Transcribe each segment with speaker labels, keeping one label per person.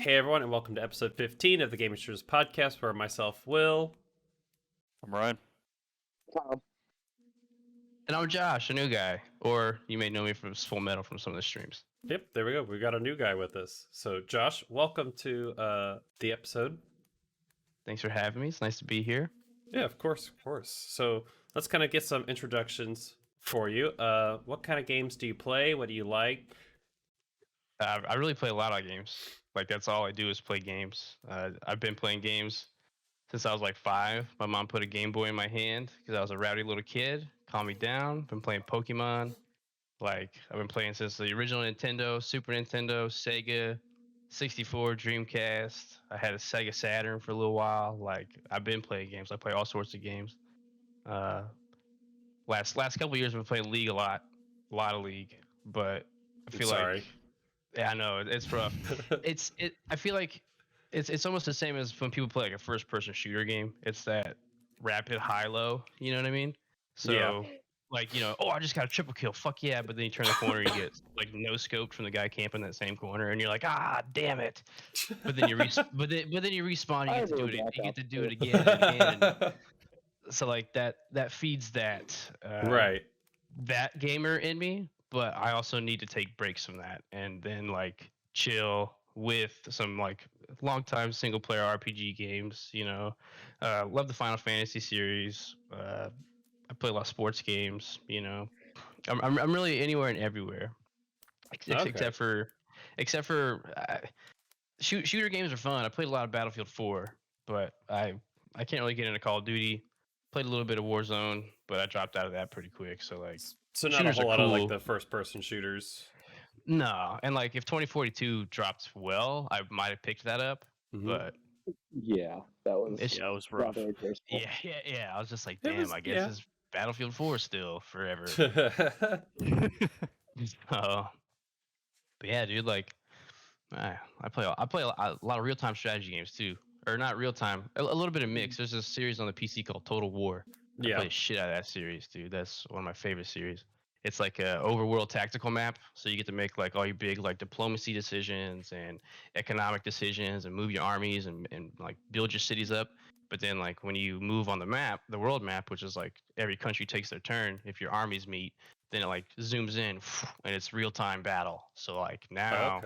Speaker 1: Hey everyone, and welcome to episode 15 of the Game Insurance Podcast, where myself, Will.
Speaker 2: I'm Ryan.
Speaker 3: Tom.
Speaker 4: And I'm Josh, a new guy. Or you may know me from FullMetal from some of the streams.
Speaker 1: Yep, there we go. We got a new guy with us. So, Josh, welcome to the episode.
Speaker 4: Thanks for having me. It's nice to be here.
Speaker 1: Yeah, of course. So, let's kind of get some introductions for you. What kind of games do you play? What do you like?
Speaker 4: I really play a lot of games. Like, that's all I do is play games. I've been playing games since I was like 5. My mom put a Game Boy in my hand because I was a rowdy little kid. Calmed me down. Been playing Pokemon. Like, I've been playing since the original Nintendo, Super Nintendo, Sega, 64, Dreamcast. I had a Sega Saturn for a little while. Like, I've been playing games. I play all sorts of games. Last couple of years, I've been playing League a lot of League. But I feel like, yeah, I know it's rough. I feel like it's almost the same as when people play like a first-person shooter game. It's that rapid high-low. You know what I mean? So.
Speaker 1: Yeah.
Speaker 4: Like, oh, I just got a triple kill. Fuck yeah. But then you turn the corner and you get like no scoped from the guy camping that same corner. And you're like, damn it. But then you but then you respawn and you get to do it. You get to do it again and again. And so like that feeds that
Speaker 1: right.
Speaker 4: That gamer in me. But I also need to take breaks from that and then like chill with some like long time single player RPG games, love the Final Fantasy series. I play a lot of sports games, I'm really anywhere and everywhere, except for shooter games are fun. I played a lot of Battlefield 4, but I can't really get into Call of Duty. Played a little bit of Warzone, but I dropped out of that pretty quick. So like,
Speaker 1: so not a whole lot of like the first person shooters.
Speaker 4: No, and like if 2042 dropped well, I might have picked that up, but.
Speaker 3: Yeah, that was
Speaker 2: rough.
Speaker 4: Yeah. I was just like, damn, I guess it's Battlefield 4 still forever. But yeah, dude, like, I play a lot of real time strategy games too, or not real time, a little bit of mix. There's a series on the PC called Total War. I play shit out of that series, dude. That's one of my favorite series. It's like a overworld tactical map, so you get to make like all your big like diplomacy decisions and economic decisions and move your armies and like build your cities up. But then like when you move on the map, the world map, which is like every country takes their turn, if your armies meet, then it like zooms in and it's real time battle. So like now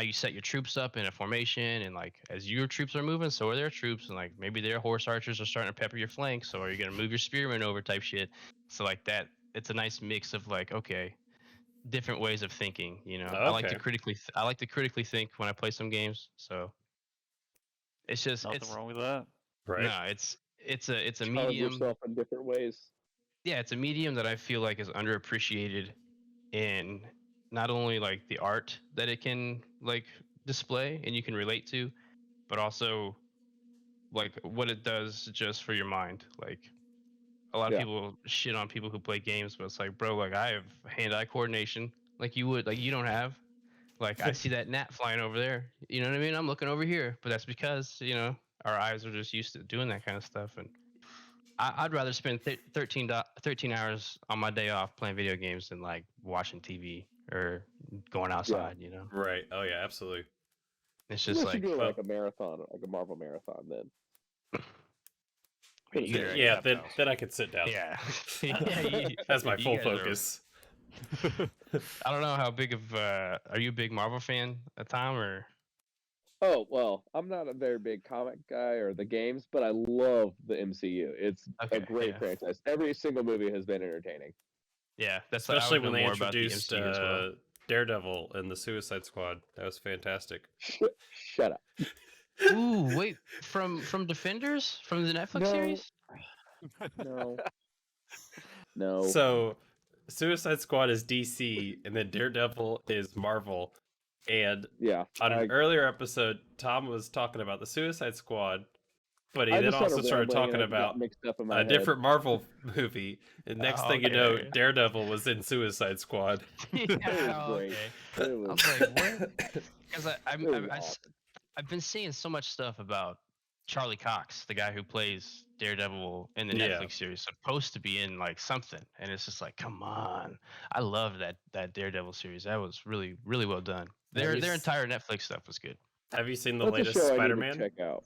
Speaker 4: you set your troops up in a formation, and like as your troops are moving, so are their troops, and like maybe their horse archers are starting to pepper your flanks, so are you gonna move your spearmen over type shit. So like that. It's a nice mix of like, okay, different ways of thinking. I like to critically think when I play some games. So it's just
Speaker 2: nothing wrong with that,
Speaker 4: right? No, it's a medium.
Speaker 3: Yourself in different ways.
Speaker 4: Yeah, it's a medium that I feel like is underappreciated in not only like the art that it can like display and you can relate to, but also like what it does just for your mind, like. A lot of people shit on people who play games, but it's like, bro, like I have hand-eye coordination, like you would, like you don't have. Like I see that gnat flying over there, you know what I mean? I'm looking over here, but that's because our eyes are just used to doing that kind of stuff. And I'd rather spend 13 hours on my day off playing video games than like watching TV or going outside.
Speaker 1: Right. Oh yeah, absolutely.
Speaker 4: It's just like
Speaker 3: you do like a marathon, like a Marvel marathon, then.
Speaker 1: Yeah, then I could sit down.
Speaker 4: Yeah,
Speaker 1: That's my full focus.
Speaker 4: I don't know how big of are you a big Marvel fan at time or?
Speaker 3: Oh well, I'm not a very big comic guy or the games, but I love the MCU. It's a great franchise. Every single movie has been entertaining.
Speaker 4: Yeah, that's
Speaker 1: especially when they introduced Daredevil and the Suicide Squad. That was fantastic.
Speaker 3: Shut up.
Speaker 4: Ooh, wait, from Defenders? From the Netflix series?
Speaker 3: No.
Speaker 1: So, Suicide Squad is DC, and then Daredevil is Marvel. And on an earlier episode, Tom was talking about the Suicide Squad, but he then also started talking about a different Marvel movie. And next thing you know, Daredevil was in Suicide Squad.
Speaker 4: Okay. I was like, what? Because I've been seeing so much stuff about Charlie Cox, the guy who plays Daredevil in the Netflix series, supposed to be in like something, and it's just like, come on! I love that Daredevil series. That was really, really well done. Their entire Netflix stuff was good.
Speaker 1: Have you seen the
Speaker 3: That's
Speaker 1: latest
Speaker 3: a show
Speaker 1: Spider-Man?
Speaker 3: I need to check out.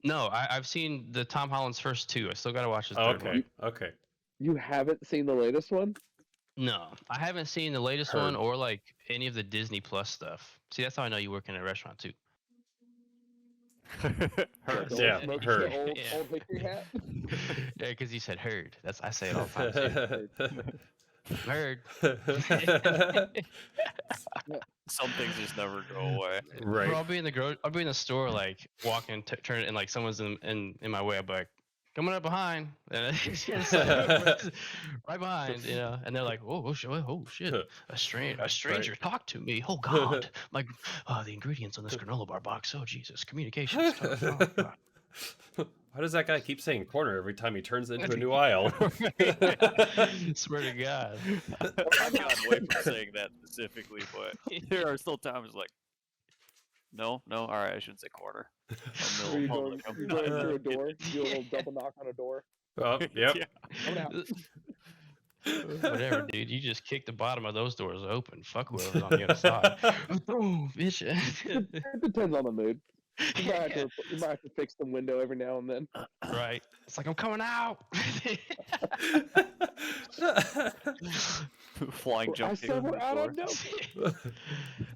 Speaker 4: No, I've seen the Tom Holland's first 2. I still gotta watch the third one.
Speaker 1: Okay.
Speaker 3: You haven't seen the latest one?
Speaker 4: No, I haven't seen the latest one or like any of the Disney Plus stuff. See, that's how I know you work in a restaurant too.
Speaker 2: Heard.
Speaker 1: Yeah, heard.
Speaker 3: Old hickory hat.
Speaker 4: Yeah, because you said heard. I say it all the time too. Heard.
Speaker 2: Some things just never go away.
Speaker 1: Right.
Speaker 4: Bro, I'll be in the store like walking, turn, and like someone's in my way. I'll be like, coming up behind, and it's like, right behind, you know. And they're like, oh shit, a stranger talked to me. Oh God, like the ingredients on this granola bar box. Oh Jesus, communication stuff. Oh, God.
Speaker 1: Why does that guy keep saying corner every time he turns into a new aisle?
Speaker 4: Swear to God.
Speaker 2: I've gotten away from saying that specifically, but there are still times like, no, all right, I shouldn't say corner.
Speaker 3: You going through a door, do a little double knock on a door.
Speaker 1: Oh, yep.
Speaker 4: Whatever, dude. You just kick the bottom of those doors open. Fuck whoever's on the other side. Boom, bitch.
Speaker 3: It depends on the mood. You might have to fix the window every now and then.
Speaker 4: Right. It's like, I'm coming out.
Speaker 2: Flying jump.
Speaker 3: I said we're out on no.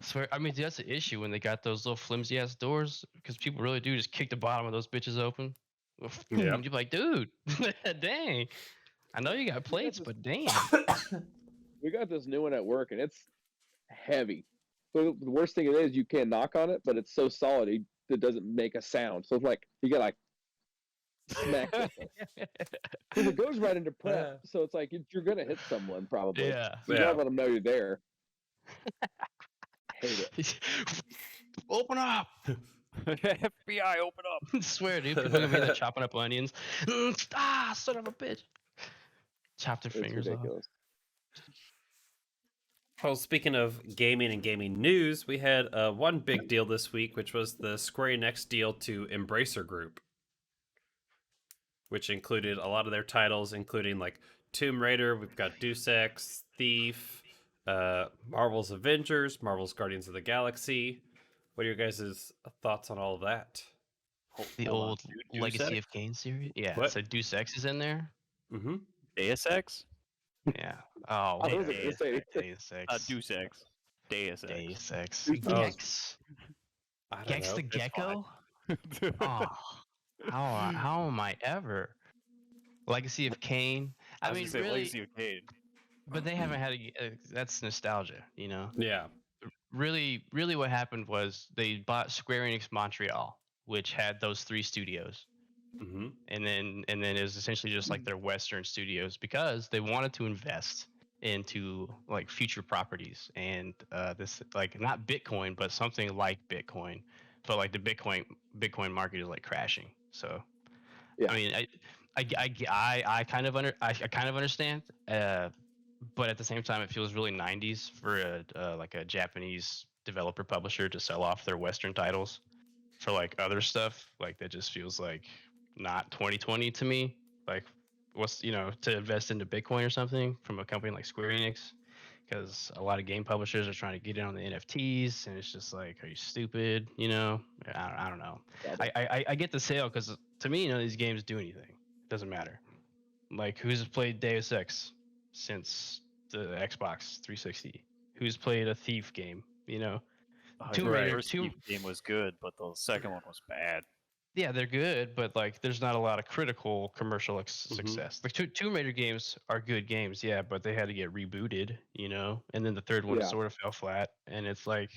Speaker 4: Swear, I mean, that's the issue when they got those little flimsy ass doors, because people really do just kick the bottom of those bitches open. Yeah. You're like, dude, dang. I know you got plates, but damn.
Speaker 3: We got this new one at work, and it's heavy. So the worst thing it is, you can't knock on it, but it's so solid it doesn't make a sound. So it's like you get like smack it. Because it goes right into prep, so it's like you're gonna hit someone probably.
Speaker 4: Yeah.
Speaker 3: So you gotta let them know you're there. Hate it.
Speaker 4: Open up.
Speaker 2: FBI, open up.
Speaker 4: I swear, dude. People gonna be there chopping up onions. Son of a bitch. Chop their fingers
Speaker 3: ridiculous.
Speaker 4: off.
Speaker 1: Well, speaking of gaming and gaming news, we had one big deal this week, which was the Square Enix deal to Embracer Group, which included a lot of their titles, including like Tomb Raider, we've got Deus Ex, Thief, Marvel's Avengers, Marvel's Guardians of the Galaxy. What are your guys' thoughts on all of that?
Speaker 4: The old Legacy of Kain series? Yeah,
Speaker 1: what?
Speaker 4: So Deus Ex is in there?
Speaker 1: Mm-hmm.
Speaker 2: Deus Ex?
Speaker 4: Yeah. Oh,
Speaker 3: Deus Ex.
Speaker 2: Deus Ex. Deus Ex.
Speaker 4: Deus Ex.
Speaker 1: Gex?
Speaker 4: Gex the Gecko? Oh, how am I ever? Legacy of Kain? I mean, really,
Speaker 2: Legacy of Kain.
Speaker 4: but they haven't had that's nostalgia, you know?
Speaker 1: Yeah.
Speaker 4: Really, what happened was they bought Square Enix Montreal, which had those 3 studios.
Speaker 1: Mm-hmm.
Speaker 4: And then it was essentially just like their Western studios, because they wanted to invest into like future properties and this, like, not Bitcoin, but something like Bitcoin. But like the Bitcoin market is like crashing. So yeah. I mean, I kind of understand, but at the same time, it feels really 90s for like a Japanese developer publisher to sell off their Western titles for like other stuff. Like that just feels like not 2020 to me. Like, what's, to invest into Bitcoin or something from a company like Square Enix, because a lot of game publishers are trying to get in on the NFTs, and it's just like, are you stupid? I don't know. I get the sale because to me, these games do anything. It doesn't matter. Like, who's played Deus Ex since the Xbox 360? Who's played a Thief game?
Speaker 2: Tomb Raider game was good, but the second one was bad.
Speaker 4: Yeah, they're good, but like, there's not a lot of critical commercial success. Like Tomb Raider games are good games, yeah, but they had to get rebooted, and then the third one sort of fell flat. And it's like,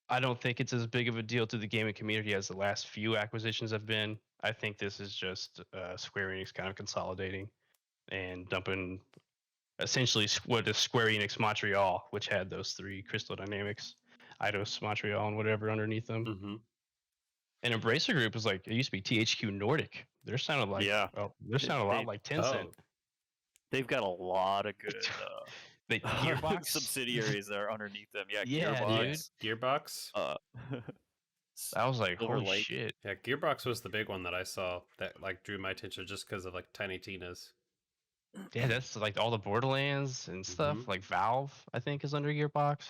Speaker 4: I don't think it's as big of a deal to the gaming community as the last few acquisitions have been. I think this is just Square Enix kind of consolidating and dumping essentially what is Square Enix Montreal, which had those 3 Crystal Dynamics, Eidos Montreal, and whatever underneath them.
Speaker 1: Mm-hmm.
Speaker 4: And Embracer Group is like, it used to be THQ Nordic. They're sounding like, they're sounding a lot like Tencent.
Speaker 2: They've got a lot of good
Speaker 4: Gearbox
Speaker 2: subsidiaries that are underneath them.
Speaker 4: Yeah,
Speaker 2: Gearbox.
Speaker 4: Dude.
Speaker 1: Gearbox.
Speaker 4: I was like, holy shit.
Speaker 1: Yeah, Gearbox was the big one that I saw that like drew my attention just because of like Tiny Tina's.
Speaker 4: Yeah, that's like all the Borderlands and stuff. Like Valve, I think, is under Gearbox.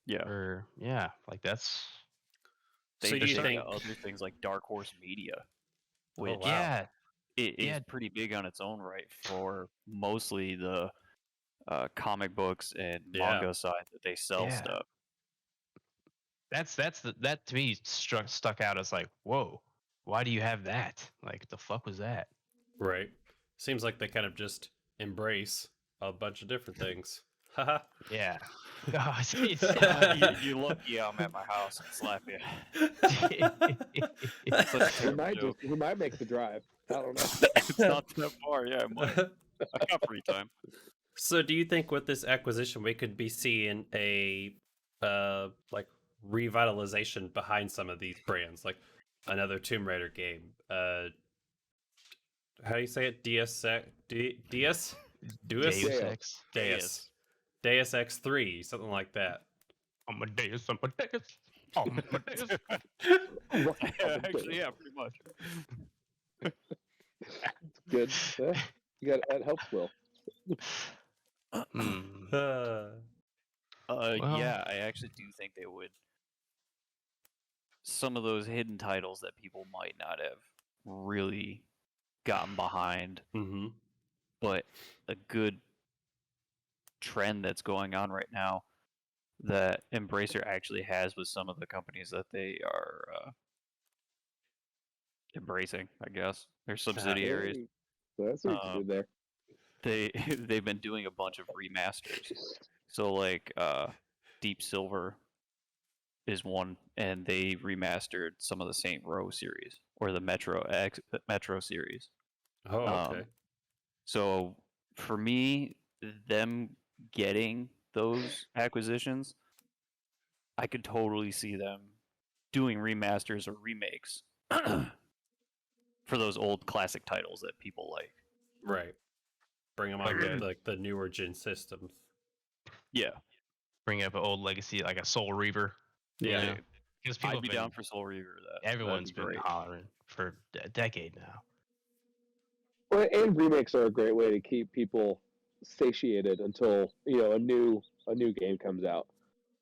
Speaker 2: Yeah.
Speaker 4: Or yeah, like that's.
Speaker 2: They
Speaker 1: So do you think
Speaker 2: other things like Dark Horse Media,
Speaker 1: Oh,
Speaker 2: which
Speaker 1: wow.
Speaker 4: Yeah,
Speaker 2: it is
Speaker 4: Yeah.
Speaker 2: pretty big on its own right for mostly the comic books and
Speaker 1: Yeah.
Speaker 2: manga side that they sell
Speaker 4: Yeah.
Speaker 2: stuff.
Speaker 4: that to me stuck out as like, whoa, why do you have that? Like, the fuck was that?
Speaker 1: Right. Seems like they kind of just embrace a bunch of different things. Haha.
Speaker 4: Yeah.
Speaker 2: You lucky I'm at my house and slap you. Such a
Speaker 3: He
Speaker 2: terrible
Speaker 3: might
Speaker 2: joke.
Speaker 3: he might make the drive. I don't know.
Speaker 2: It's not that far. Yeah, I might. I got free time.
Speaker 1: So do you think with this acquisition we could be seeing a like revitalization behind some of these brands, like another Tomb Raider game? How do you say it? DS DS
Speaker 4: Deus
Speaker 3: Deus.
Speaker 4: Ex.
Speaker 1: Deus X3, something like that.
Speaker 4: I'm a Deus. I'm a Deus. I'm a Deus.
Speaker 2: Actually, yeah, pretty much.
Speaker 3: Good. Yeah, that helps, Will.
Speaker 4: Hmm.
Speaker 2: Yeah, I actually do think they would. Some of those hidden titles that people might not have really gotten behind,
Speaker 1: Mm-hmm.
Speaker 2: but a good trend that's going on right now that Embracer actually has with some of the companies that they are embracing, I guess. Their subsidiaries.
Speaker 3: So that's what you did there.
Speaker 2: They've been doing a bunch of remasters. So like Deep Silver is one, and they remastered some of the Saint Row series or the Metro series.
Speaker 1: Oh, okay.
Speaker 2: So for me, them getting those acquisitions, I could totally see them doing remasters or remakes for those old classic titles that people like.
Speaker 1: Right. Bring them on like the newer gen systems.
Speaker 2: Yeah.
Speaker 4: Bring up an old legacy like a Soul Reaver.
Speaker 1: Yeah.
Speaker 4: Because people
Speaker 2: I'd be down for Soul Reaver.
Speaker 4: Everyone's been
Speaker 2: great.
Speaker 4: hollering for a decade now.
Speaker 3: Well, and remakes are a great way to keep people satiated until a new game comes out.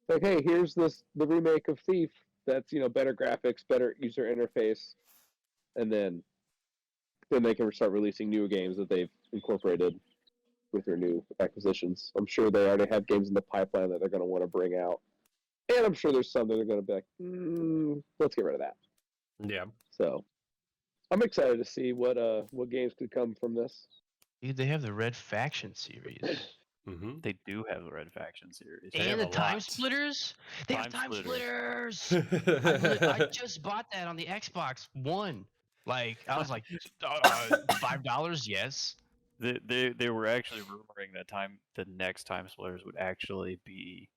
Speaker 3: Like, hey, here's the remake of Thief. That's better graphics, better user interface, and then they can start releasing new games that they've incorporated with their new acquisitions. I'm sure they already have games in the pipeline that they're going to want to bring out, and I'm sure there's some that are going to be like, let's get rid of that.
Speaker 1: Yeah.
Speaker 3: So I'm excited to see what games could come from this.
Speaker 4: Dude, they have the Red Faction series.
Speaker 1: Mm-hmm.
Speaker 2: They do have the Red Faction series.
Speaker 4: And the Time Splitters. They have Time Splitters. I just bought that on the Xbox One. Like, I was like, $5, yes.
Speaker 2: They were actually rumoring that the next Time Splitters would actually be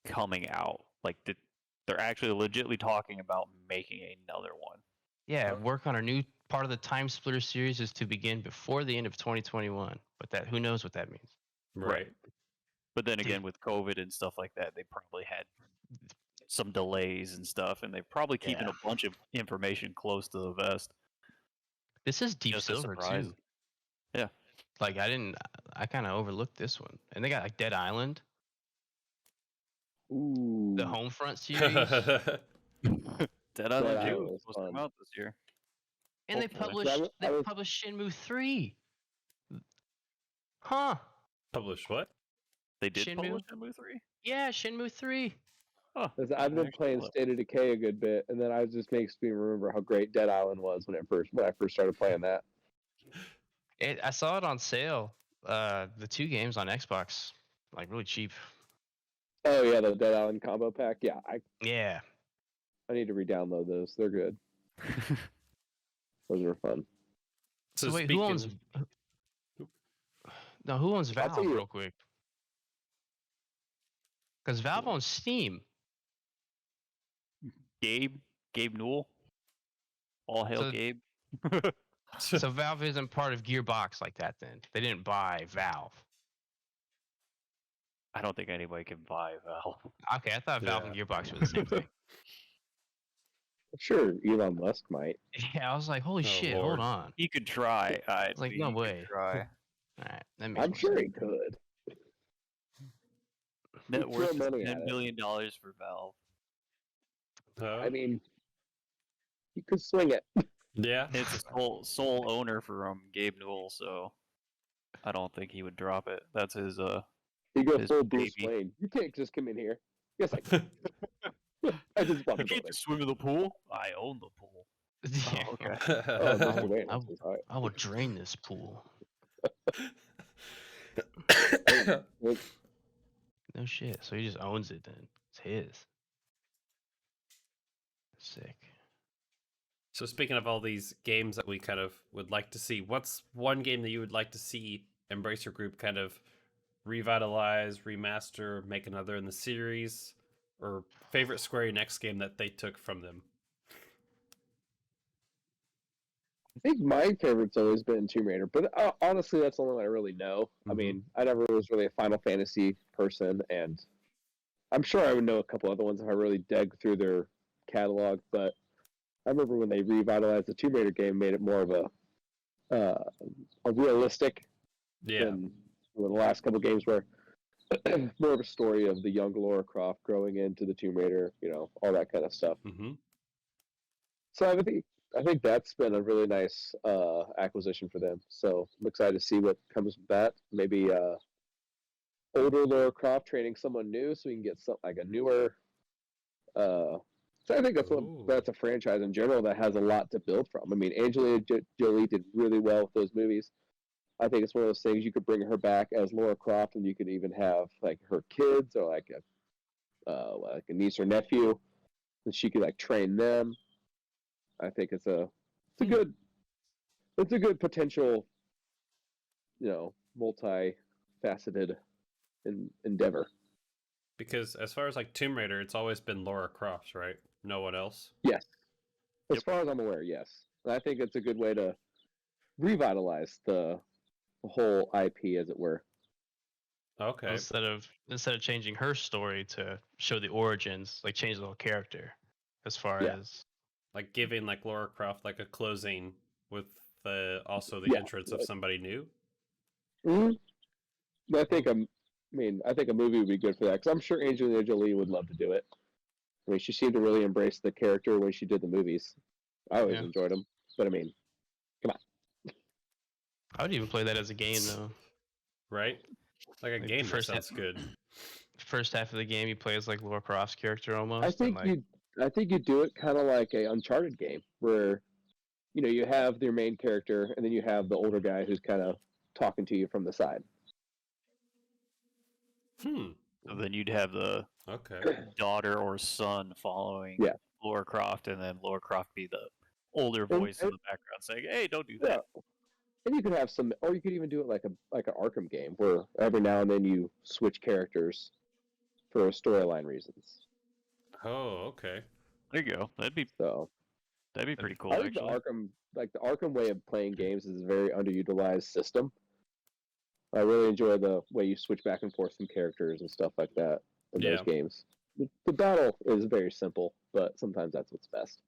Speaker 2: coming out. Like they're actually legitimately talking about making another one.
Speaker 4: Yeah, work on a new part of the Time Splitter series is to begin before the end of 2021. But who knows what that means?
Speaker 1: Right.
Speaker 2: But then again, with COVID and stuff like that, they probably had some delays and stuff, and they're probably keeping a bunch of information close to the vest.
Speaker 4: This is Deep Silver too.
Speaker 2: Yeah.
Speaker 4: Like I kind of overlooked this one. And they got like Dead Island.
Speaker 3: Ooh.
Speaker 4: The Homefront series.
Speaker 2: Dead Island 2 was supposed to come out this year.
Speaker 4: And they published Shenmue 3. Huh.
Speaker 1: Published what?
Speaker 2: They did publish Shenmue 3?
Speaker 4: Yeah, Shenmue 3.
Speaker 2: Huh.
Speaker 3: I've been playing State of Decay a good bit, and then I just makes me remember how great Dead Island was when I first started playing that.
Speaker 4: I saw it on sale. The 2 games on Xbox, like really cheap.
Speaker 3: Oh yeah, the Dead Island combo pack. Yeah, I need to re-download those. They're good. Those are fun.
Speaker 4: So wait, who owns? No, who owns Valve? Real quick, because Valve owns Steam.
Speaker 2: Gabe Newell. All hail Gabe.
Speaker 4: So Valve isn't part of Gearbox like that. Then they didn't buy Valve.
Speaker 2: I don't think anybody can buy Valve.
Speaker 4: Okay, I thought Valve and Gearbox were the same thing.
Speaker 3: Sure, Elon Musk might.
Speaker 4: Yeah, I was like, holy shit,
Speaker 1: Lord.
Speaker 4: Hold on.
Speaker 2: He could try.
Speaker 4: Like, no way.
Speaker 2: Try.
Speaker 4: All right, that makes
Speaker 3: I'm sure he could.
Speaker 2: Net worth is $10 billion for Valve.
Speaker 3: I mean, you could swing it.
Speaker 1: Yeah.
Speaker 2: It's a sole owner for Gabe Newell, so I don't think he would drop it. That's his
Speaker 3: He goes full Bruce Wayne. You can't just come in here. Yes, I can. I just bought the building.
Speaker 2: Swim in the pool? I own the pool.
Speaker 4: Yeah.
Speaker 2: Oh, okay.
Speaker 3: Oh, Mr. Wayne.
Speaker 4: I will drain this pool. No shit. So he just owns it then. It's his. Sick.
Speaker 1: So speaking of all these games that we kind of would like to see, what's one game that you would like to see Embracer Group kind of revitalize, remaster, make another in the series, or favorite Square Enix game that they took from them?
Speaker 3: I think my favorite's always been Tomb Raider, but honestly, that's the only one I really know. Mm-hmm. I mean, I never was really a Final Fantasy person, and I'm sure I would know a couple other ones if I really dug through their catalog, but I remember when they revitalized the Tomb Raider game, made it more of a realistic than the last couple games were more of a story of the young Lara Croft growing into the Tomb Raider, all that kind of stuff.
Speaker 1: Mm-hmm.
Speaker 3: So I think that's been a really nice acquisition for them. So I'm excited to see what comes with that. Maybe older Lara Croft training someone new, so we can get like a newer. So I think that's a franchise in general that has a lot to build from. I mean, Angelina Jolie did really well with those movies. I think it's one of those things you could bring her back as Lara Croft, and you could even have like her kids or like a niece or nephew, and she could like train them. I think it's a good potential, multi-faceted endeavor.
Speaker 1: Because as far as like Tomb Raider, it's always been Lara Croft, right? No one else?
Speaker 3: Yes. As far as I'm aware, yes. And I think it's a good way to revitalize the whole IP, as it were.
Speaker 1: Okay.
Speaker 4: Instead of changing her story to show the origins, like change the whole character, as far as
Speaker 1: like giving like Lara Croft like a closing with also the entrance of somebody new.
Speaker 3: Mm-hmm. I think a movie would be good for that, because I'm sure Angelina Jolie would love to do it. I mean, she seemed to really embrace the character when she did the movies. I always enjoyed them, but I mean, come on.
Speaker 4: I would even play that as a game, though.
Speaker 1: Right? Like a game that sounds good.
Speaker 4: First half of the game, you play as like Lara Croft's character almost.
Speaker 3: I think you do it kind of like a Uncharted game, where you have your main character, and then you have the older guy who's kind of talking to you from the side.
Speaker 2: So then you'd have the daughter or son following Lara Croft, and then Lara Croft be the older voice in the background saying, "Hey, don't do that."
Speaker 3: And you could have or you could even do it like an Arkham game, where every now and then you switch characters for storyline reasons.
Speaker 1: Oh, okay.
Speaker 2: There you go. That'd be pretty cool.
Speaker 3: I think the Arkham way of playing games is a very underutilized system. I really enjoy the way you switch back and forth from characters and stuff like that in those games. The battle is very simple, but sometimes that's what's best.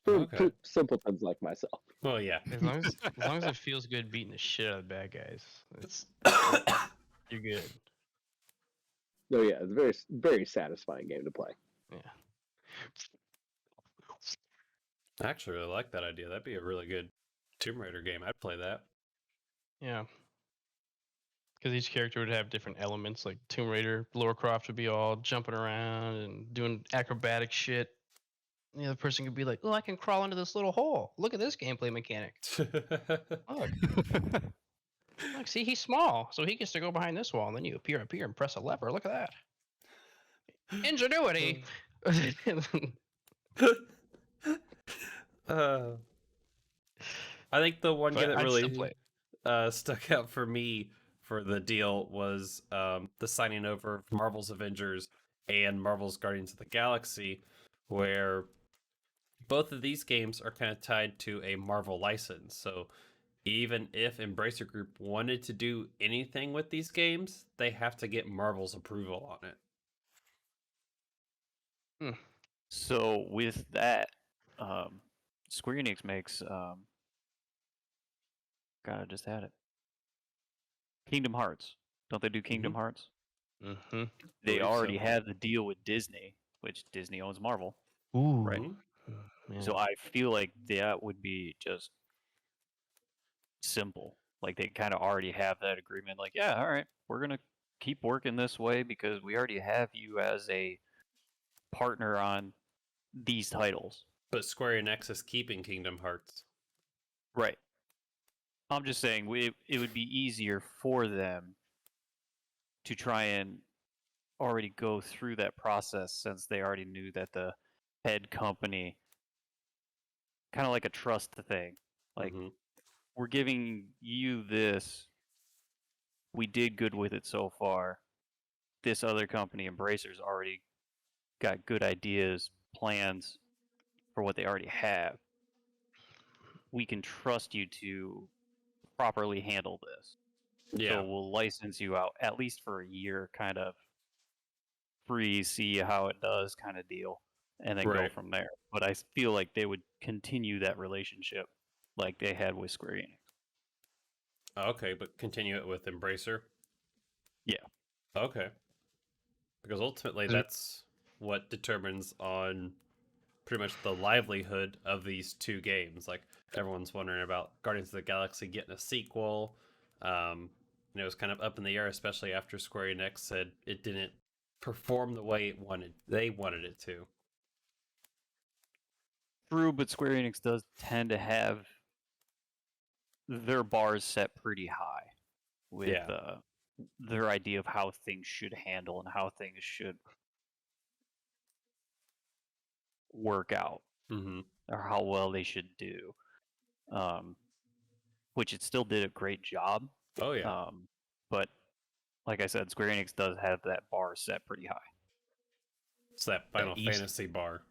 Speaker 3: For simpletons like myself.
Speaker 1: Well, yeah.
Speaker 4: As long as it feels good beating the shit out of bad guys, you're good.
Speaker 3: No, yeah, it's a very, very satisfying game to play.
Speaker 4: Yeah.
Speaker 1: I actually really like that idea. That'd be a really good Tomb Raider game. I'd play that.
Speaker 4: Yeah. Because each character would have different elements. Like Tomb Raider, Lara Croft would be all jumping around and doing acrobatic shit. The other person could be like, "Oh, I can crawl into this little hole. Look at this gameplay mechanic. Look, see, he's small, so he gets to go behind this wall, and then you appear up here and press a lever. Look at that. Ingenuity."
Speaker 1: I think the one game that really stuck out for me for the deal was the signing over of Marvel's Avengers and Marvel's Guardians of the Galaxy, where both of these games are kind of tied to a Marvel license. So even if Embracer Group wanted to do anything with these games, they have to get Marvel's approval on
Speaker 2: it. So with that, Square Enix makes God, I just had it. Kingdom Hearts. Don't they do Kingdom Hearts?
Speaker 4: Mm-hmm.
Speaker 2: They already had the deal with Disney, which Disney owns Marvel.
Speaker 4: Ooh.
Speaker 2: Right. So I feel like that would be just simple. Like they kind of already have that agreement. Like, yeah, all right, we're gonna keep working this way because we already have you as a partner on these titles.
Speaker 1: But Square Enix is keeping Kingdom Hearts.
Speaker 2: Right. I'm just saying it would be easier for them to try and already go through that process since they already knew that the head company, kind of like a trust thing, like we're giving you this, we did good with it so far, this other company, Embracer's, already got good ideas, plans for what they already have. We can trust you to properly handle this.
Speaker 1: Yeah.
Speaker 2: So we'll license you out at least for a year, kind of free, see how it does kind of deal, and then go from there. But I feel like they would continue that relationship like they had with Square Enix.
Speaker 1: Okay, but continue it with Embracer?
Speaker 2: Yeah.
Speaker 1: Okay. Because ultimately that's what determines on pretty much the livelihood of these two games. Like, everyone's wondering about Guardians of the Galaxy getting a sequel. It was kind of up in the air, especially after Square Enix said it didn't perform the way they wanted it to.
Speaker 2: True, but Square Enix does tend to have their bars set pretty high with their idea of how things should handle and how things should work out, or how well they should do. Which it still did a great job.
Speaker 1: Oh yeah.
Speaker 2: But like I said, Square Enix does have that bar set pretty high.
Speaker 1: It's that Final Fantasy bar.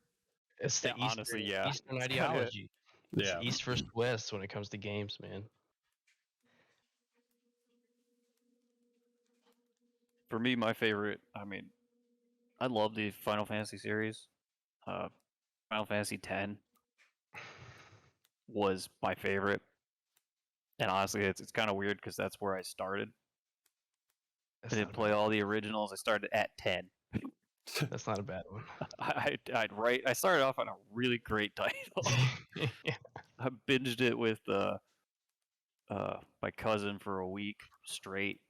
Speaker 4: It's the Eastern ideology. It's East versus West when it comes to games, man.
Speaker 2: For me, my favorite, I love the Final Fantasy series. Final Fantasy X was my favorite. And honestly, it's kind of weird because that's where I started. I didn't play all the originals. I started at 10.
Speaker 4: That's not a bad one.
Speaker 2: I started off on a really great title. I binged it with my cousin for a week straight,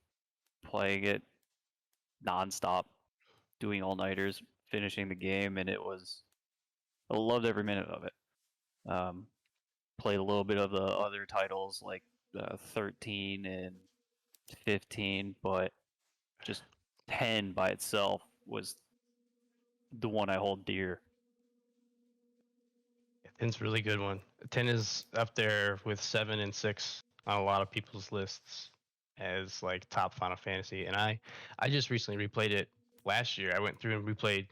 Speaker 2: playing it nonstop, doing all-nighters, finishing the game, and I loved every minute of it. Played a little bit of the other titles like 13 and 15, but just 10 by itself was the one I hold dear.
Speaker 4: 10's a really good one. 10 is up there with 7 and 6 on a lot of people's lists as like top Final Fantasy. And I just recently replayed it last year. I went through and replayed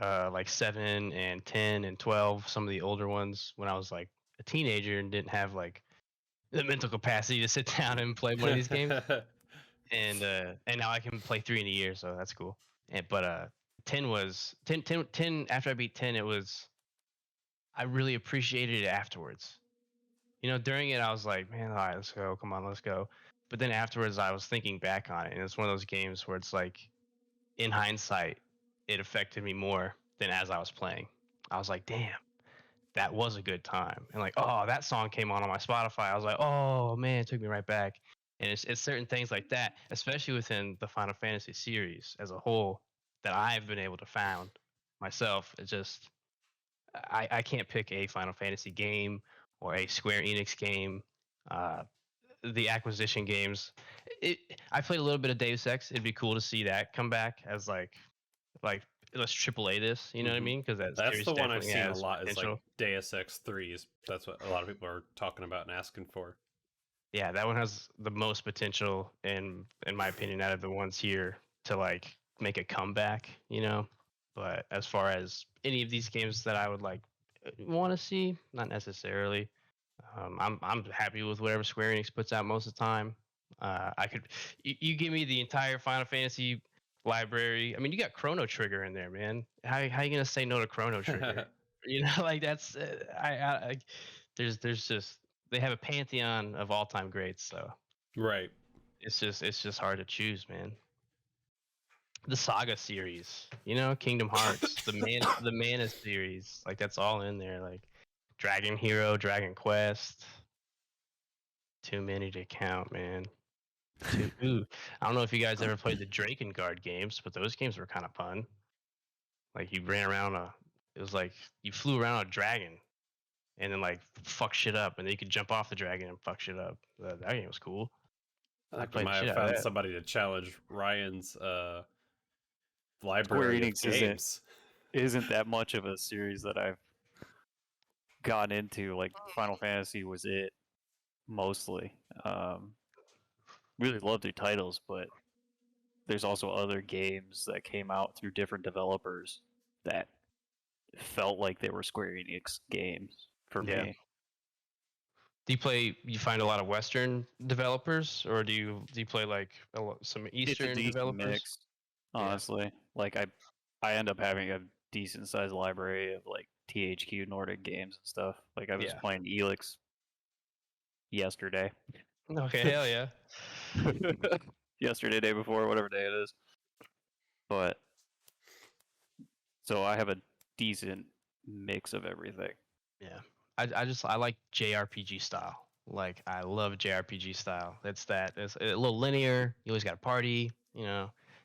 Speaker 4: like 7 and 10 and 12, some of the older ones when I was like a teenager and didn't have like the mental capacity to sit down and play one of these games. And now I can play 3 in a year, so that's cool. But 10 was 10 after I beat 10, I really appreciated it afterwards. During it I was like, man, all right, let's go, come on, let's go. But then afterwards I was thinking back on it, and it's one of those games where it's like, in hindsight, it affected me more than as I was playing. I was like, damn, that was a good time. And like, oh, that song came on my Spotify. I was like, oh man, it took me right back. And it's certain things like that, especially within the Final Fantasy series as a whole, that I've been able to found myself. It's just, I can't pick a Final Fantasy game or a Square Enix game. The acquisition games, I played a little bit of Deus Ex. It'd be cool to see that come back as like let's AAA this. You know what I mean? Because
Speaker 1: that's the one I've seen a lot. Is like Deus Ex 3s. That's what a lot of people are talking about and asking for.
Speaker 4: Yeah, that one has the most potential, in my opinion, out of the ones here to like make a comeback. But as far as any of these games that I would like want to see, not necessarily. I'm happy with whatever Square Enix puts out most of the time. You give me the entire Final Fantasy library. I mean, you got Chrono Trigger in there, man. How you gonna say no to Chrono Trigger? Like that's there's just, they have a pantheon of all-time greats. So
Speaker 1: right,
Speaker 4: it's just hard to choose, man. the Saga series, Kingdom Hearts, the Mana series, like that's all in there. Like Dragon Hero, Dragon Quest. Too many to count, man. Ooh, I don't know if you guys ever played the Drakengard games, but those games were kind of fun. Like you ran around it was like you flew around a dragon, and then like fuck shit up, and then you could jump off the dragon and fuck shit up. That game was cool.
Speaker 1: I think we might have found somebody to challenge Ryan's library of games.
Speaker 2: Isn't that much of a series that I've gotten into. Like Final Fantasy was it mostly. Really love their titles, but there's also other games that came out through different developers that felt like they were Square Enix games for me.
Speaker 4: Do you find a lot of Western developers, or do you play like some Eastern developers?
Speaker 2: Mix, honestly. Yeah. Like I end up having a decent sized library of like THQ Nordic games and stuff. Like I was playing Elix yesterday.
Speaker 4: Okay, hell yeah.
Speaker 2: Yesterday, day before, whatever day it is. But so I have a decent mix of everything.
Speaker 4: Yeah. I like JRPG style. Like I love JRPG style. It's a little linear. You always got a party,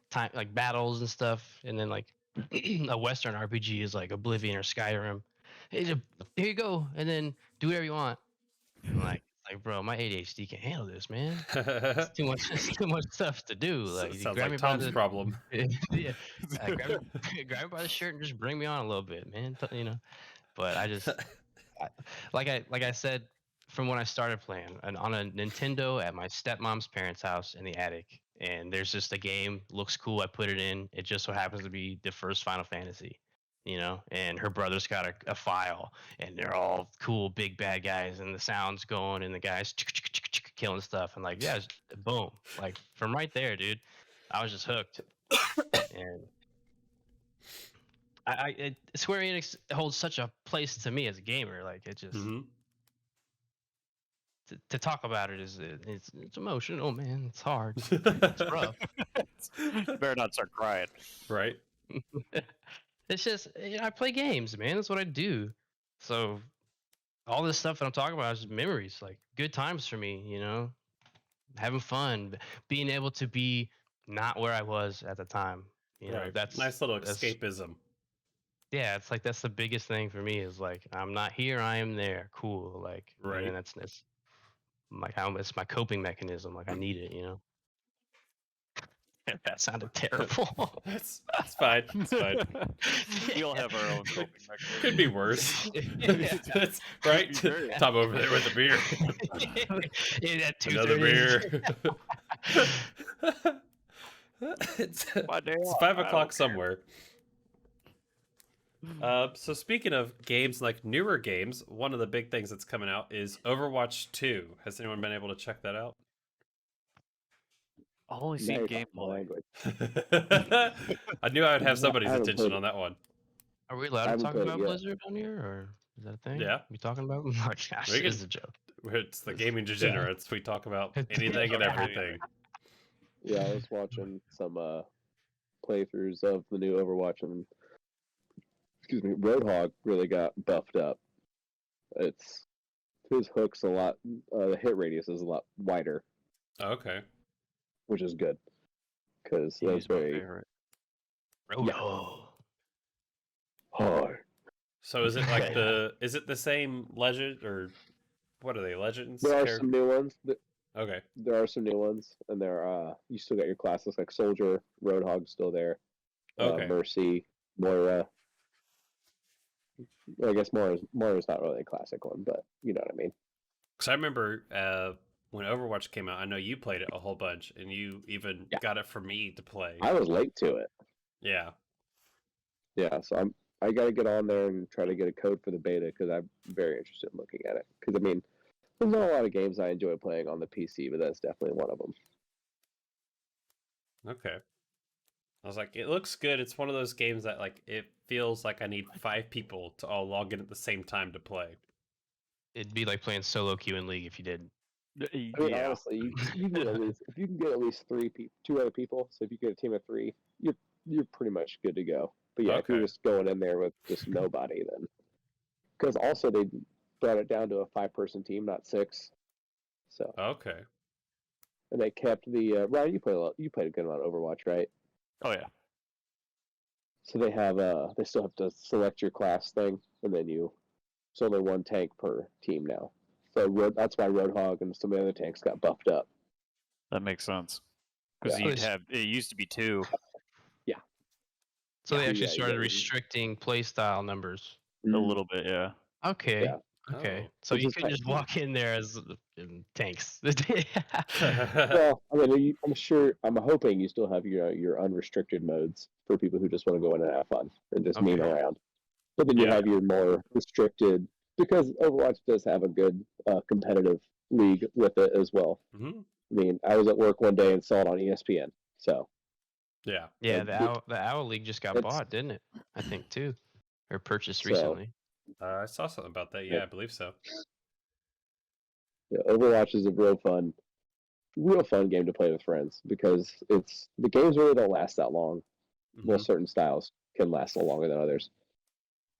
Speaker 4: time like battles and stuff. And then like a Western RPG is like Oblivion or Skyrim. Here you go, and then do whatever you want. I'm like, bro, my ADHD can't handle this, man. It's too much stuff to do. Like,
Speaker 1: sounds like Tom's problem.
Speaker 4: Yeah, grab me by the shirt and just bring me on a little bit, man. But like I said, from when I started playing, and on a Nintendo at my stepmom's parents' house in the attic, and there's just a game, looks cool. I put it in. It just so happens to be the first Final Fantasy. And her brother's got a file, and they're all cool big bad guys, and the sound's going, and the guys killing stuff, and like, boom, like from right there, dude, I was just hooked. And Square Enix holds such a place to me as a gamer. Like it just to talk about it it's emotional, man. It's hard. It's rough.
Speaker 2: Better not start crying,
Speaker 1: right?
Speaker 4: It's just I play games, man. That's what I do. So all this stuff that I'm talking about is memories, like good times for me. Having fun, being able to be not where I was at the time. That's
Speaker 1: nice little escapism.
Speaker 4: Yeah, it's like that's the biggest thing for me is like I'm not here, I am there. Cool, like
Speaker 1: right.
Speaker 4: And that's like it's my coping mechanism. Like I need it, That sounded terrible.
Speaker 1: That's fine. It's fine.
Speaker 2: We all have our own coping mechanism.
Speaker 1: Could be worse. That's right. Tom over there with a beer. Another beer. It's 5 o'clock somewhere. So speaking of games, like newer games, one of the big things that's coming out is Overwatch 2. Has anyone been able to check that out?
Speaker 2: I've only seen gameplay.
Speaker 1: I knew I would have somebody's attention on that one.
Speaker 4: Are we allowed to talk about Blizzard on here, or is that a thing?
Speaker 1: Yeah.
Speaker 4: We talking about? Oh my gosh, it is a joke.
Speaker 1: It's the gaming degenerates. We talk about anything and everything.
Speaker 3: Yeah, I was watching some playthroughs of the new Overwatch, and Roadhog really got buffed up. His hook's a lot. The hit radius is a lot wider.
Speaker 1: Okay.
Speaker 3: Which is good, because that's very hard.
Speaker 1: So is it like is it the same legend, or what are they, legends?
Speaker 3: There are some new ones.
Speaker 1: Okay.
Speaker 3: There are some new ones, and you still got your classes like Soldier, Roadhog's still there.
Speaker 1: Okay.
Speaker 3: Mercy, Moira. I guess Moira's not really a classic one, but you know what I mean.
Speaker 1: Because I remember when Overwatch came out, I know you played it a whole bunch, and you even got it for me to play.
Speaker 3: I was late to it.
Speaker 1: Yeah.
Speaker 3: Yeah, so I got to get on there and try to get a code for the beta, because I'm very interested in looking at it. Because, I mean, there's not a lot of games I enjoy playing on the PC, but that's definitely one of them.
Speaker 1: Okay. I was like, it looks good. It's one of those games that, like, it feels like I need 5 people to all log in at the same time to play.
Speaker 4: It'd be like playing solo queue in League if you did.
Speaker 3: I mean, honestly, you can get if you can get at least 2 other people. So if you get a team of 3, you're you're pretty much good to go. But yeah, if you're just going in there with just nobody, then because also they brought it down to a 5-person team, not 6. So and they kept the Ryan. You played a good amount of Overwatch, right?
Speaker 2: Oh yeah.
Speaker 3: So they have they still have to select your class thing, and then it's only 1 tank per team now. So that's why Roadhog and some of the other tanks got buffed up.
Speaker 2: That makes sense. Because it used to be 2.
Speaker 3: Yeah.
Speaker 4: So they actually started restricting playstyle numbers.
Speaker 2: A little bit, yeah.
Speaker 4: Okay.
Speaker 3: Yeah.
Speaker 4: Okay. So you couldn't just walk in there as tanks.
Speaker 3: Well, I mean, I'm hoping you still have your unrestricted modes for people who just want to go in and have fun and just meme around. But then you have your more restricted, because Overwatch does have a good competitive league with it as well.
Speaker 1: Mm-hmm.
Speaker 3: I mean, I was at work one day and saw it on ESPN. So
Speaker 4: yeah, the Owl League just got bought, didn't it? I think too, or purchased recently.
Speaker 1: I saw something about that. Yeah, I believe so.
Speaker 3: Yeah, Overwatch is a real fun game to play with friends because the games really don't last that long.
Speaker 1: Mm-hmm.
Speaker 3: Well, certain styles can last a little longer than others.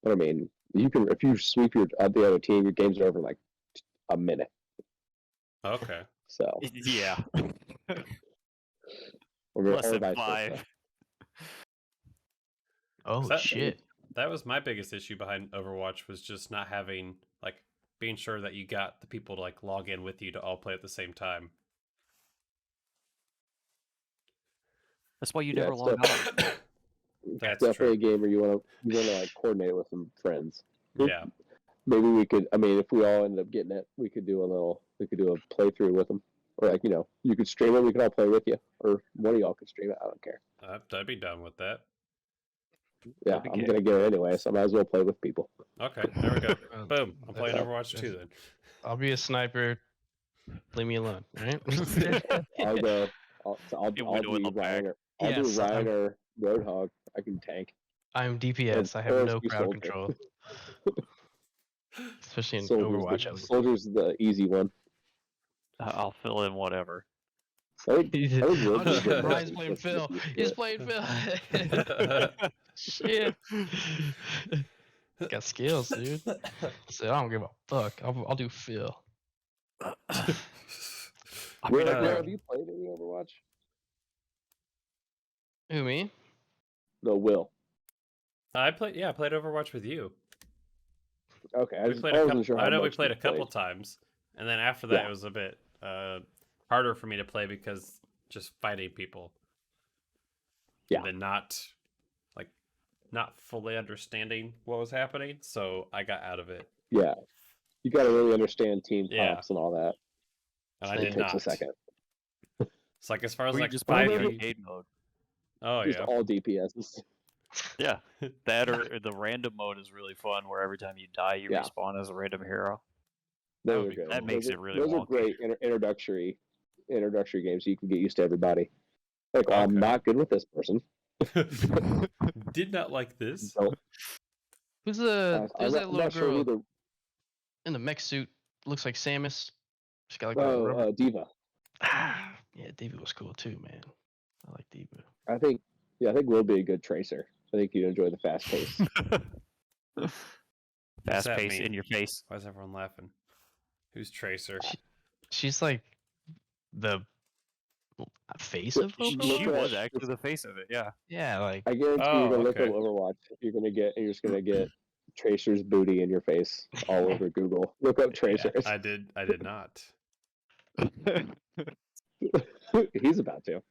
Speaker 3: But I mean, if you sweep the other team, your games are over in like a minute.
Speaker 1: Okay.
Speaker 3: So
Speaker 2: yeah.
Speaker 3: Less
Speaker 2: than 5.
Speaker 4: Oh shit.
Speaker 1: That was my biggest issue behind Overwatch, was just not having, like, being sure that you got the people to, like, log in with you to all play at the same time.
Speaker 2: That's why you never log on.
Speaker 1: That's
Speaker 3: definitely a game where you want to like coordinate with some friends.
Speaker 1: Yeah.
Speaker 3: Maybe we could. I mean, if we all ended up getting it, we could do a playthrough with them, or like you could stream it. We could all play with you, or one of y'all could stream it. I don't care.
Speaker 1: I'd be done with that.
Speaker 3: Yeah, I'm gonna get it anyway, so I might as well play with people.
Speaker 1: Okay, there we go. Boom. I'm playing Overwatch 2 then.
Speaker 4: I'll be a sniper. Leave me alone, right?
Speaker 3: I'll go. I'll do Ryan or Roadhog. I can tank.
Speaker 4: I'm DPS. I have no crowd control. Especially in Overwatch.
Speaker 3: Soldier's the easy one.
Speaker 2: I'll fill in whatever.
Speaker 4: Ryan's playing Phil. He's playing Phil. Shit. Got skills, dude. So I don't give a fuck. I'll do Phil.
Speaker 3: Where have you played any Overwatch?
Speaker 4: Who, me?
Speaker 3: No, Will.
Speaker 1: I played Overwatch with you.
Speaker 3: Okay,
Speaker 1: I know we played a couple times, and then after that it was a bit harder for me to play because just fighting people.
Speaker 3: Yeah.
Speaker 1: And then not fully understanding what was happening, so I got out of it.
Speaker 3: Yeah. You got to really understand team comps and all that.
Speaker 1: And I did not.
Speaker 3: It takes a second.
Speaker 1: It's like as far as like
Speaker 2: just
Speaker 1: 5
Speaker 2: arcade mode.
Speaker 1: Oh
Speaker 3: just
Speaker 1: yeah.
Speaker 3: all DPS.
Speaker 2: Yeah. That or the random mode is really fun where every time you die you respawn as a random hero. That makes it really
Speaker 3: Those
Speaker 2: wonky.
Speaker 3: are great introductory games so you can get used to everybody. Like, well, I'm not good with this person.
Speaker 1: Did not like this.
Speaker 3: No.
Speaker 4: Who's that little girl in the mech suit? Looks like Samus. She's got like
Speaker 3: Diva.
Speaker 4: Yeah, Diva was cool too, man. I like Diva.
Speaker 3: I think we'll be a good tracer. I think you'd enjoy the fast pace.
Speaker 2: Fast pace in your face.
Speaker 1: Why is everyone laughing? Who's Tracer?
Speaker 4: She's like the face of Overwatch.
Speaker 2: She was actually the face of it. Yeah.
Speaker 4: Yeah, like
Speaker 3: I guarantee you're gonna look up Overwatch. You're just gonna get Tracer's booty in your face all over Google. Look up Tracer.
Speaker 1: Yeah, I did not.
Speaker 3: He's about to.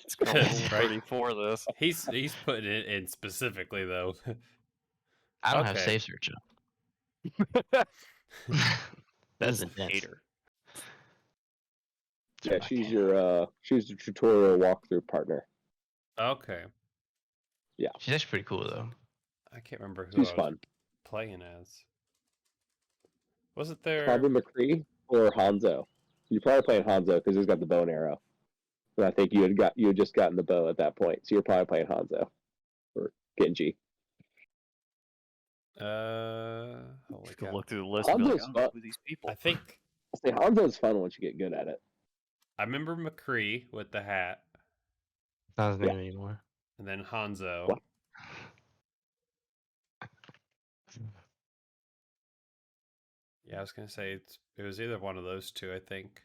Speaker 2: It's called 34 this.
Speaker 1: He's putting it in specifically though.
Speaker 4: I don't have safe search up.
Speaker 2: That's a hater.
Speaker 3: Yeah, she's your tutorial walkthrough partner.
Speaker 1: Okay.
Speaker 3: Yeah.
Speaker 4: She's actually pretty cool though.
Speaker 1: I can't remember who
Speaker 3: She's fun.
Speaker 1: Playing as. Was it there?
Speaker 3: Probably McCree or Hanzo. You're probably playing Hanzo because he's got the bow and arrow. And I think you had just gotten the bow at that point, so you're probably playing Hanzo or Genji.
Speaker 1: Holy cow.
Speaker 2: Look through the list. And be like, who are these people?
Speaker 1: I think.
Speaker 3: See, Hanzo's fun once you get good at it.
Speaker 1: I remember McCree with the hat.
Speaker 4: Not his name anymore.
Speaker 1: and then Hanzo.
Speaker 3: What?
Speaker 1: Yeah, I was gonna say it was either one of those two, I think,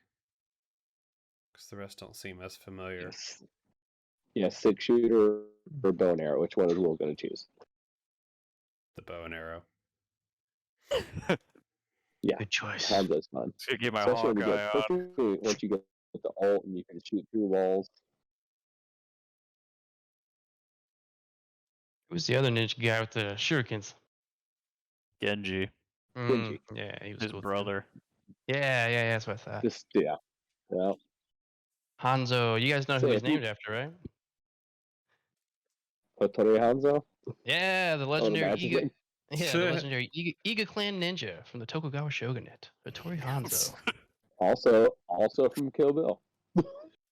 Speaker 1: because the rest don't seem as familiar.
Speaker 3: Yeah, 6-shooter or bow and arrow. Which one is Will going to choose?
Speaker 1: The bow and arrow.
Speaker 3: Yeah,
Speaker 4: Good choice.
Speaker 3: Hanzo's fun.
Speaker 2: To get my
Speaker 3: Especially when you
Speaker 2: Hawkeye
Speaker 3: get,
Speaker 2: up.
Speaker 3: especially once you get the ult and you can shoot through walls.
Speaker 4: Who's the other ninja guy with the shurikens?
Speaker 2: Genji,
Speaker 3: Genji.
Speaker 4: Yeah, he was
Speaker 2: his
Speaker 4: cool too.
Speaker 2: brother.
Speaker 4: Yeah, that's what I thought.
Speaker 3: Just yeah.
Speaker 4: Hanzo, you guys know
Speaker 3: So
Speaker 4: who
Speaker 3: if
Speaker 4: he's named after, right?
Speaker 3: Hattori Hanzo.
Speaker 4: Yeah, the
Speaker 3: I would
Speaker 4: legendary
Speaker 3: imagine
Speaker 4: Iga.
Speaker 3: it.
Speaker 4: Yeah, the legendary Iga clan ninja from the Tokugawa shogunate, Hattori Hanzo.
Speaker 3: Also from Kill Bill.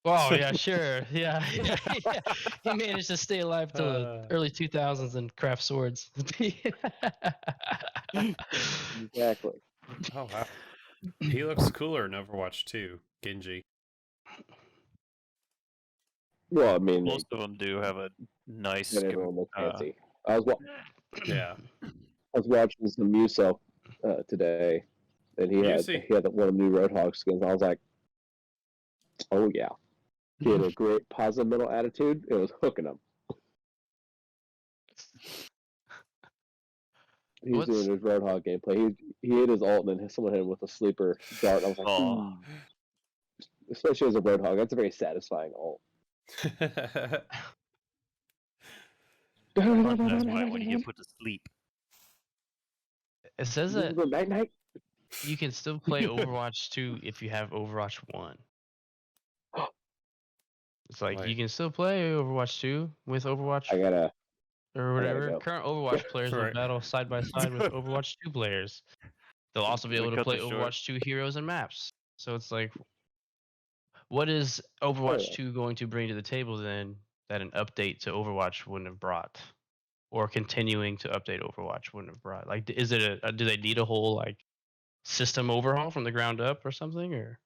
Speaker 4: Oh yeah, sure, yeah. He managed to stay alive till the early 2000s and craft swords.
Speaker 3: Exactly.
Speaker 1: Oh wow, he looks cooler in Overwatch 2, Genji.
Speaker 3: Well, I mean,
Speaker 2: Most of them do have a nice
Speaker 3: and
Speaker 2: skin.
Speaker 3: everyone looks fancy. I was
Speaker 1: Yeah,
Speaker 3: watching some Muso today, and he had one of the new Roadhog skins. I was like, oh yeah, he had a great positive mental attitude. It was hooking him. He was doing his Roadhog gameplay. He hit his ult, and then someone hit him with a sleeper dart. I was like,
Speaker 2: Oh.
Speaker 3: Especially as a Roadhog, that's a very satisfying ult.
Speaker 2: That's why when you get put to sleep.
Speaker 4: It says that
Speaker 3: Night night.
Speaker 4: you can still play Overwatch 2 if you have Overwatch 1. It's like you can still play Overwatch 2 with Overwatch or whatever.
Speaker 3: Go.
Speaker 4: Current Overwatch players will battle side by side with Overwatch 2 players. They'll also be able to play Overwatch 2 heroes and maps. So it's like, what is Overwatch 2 going to bring to the table then that an update to Overwatch wouldn't have brought? Or continuing to update Overwatch wouldn't have brought? Like, is it do they need a whole like system overhaul from the ground up or something? Or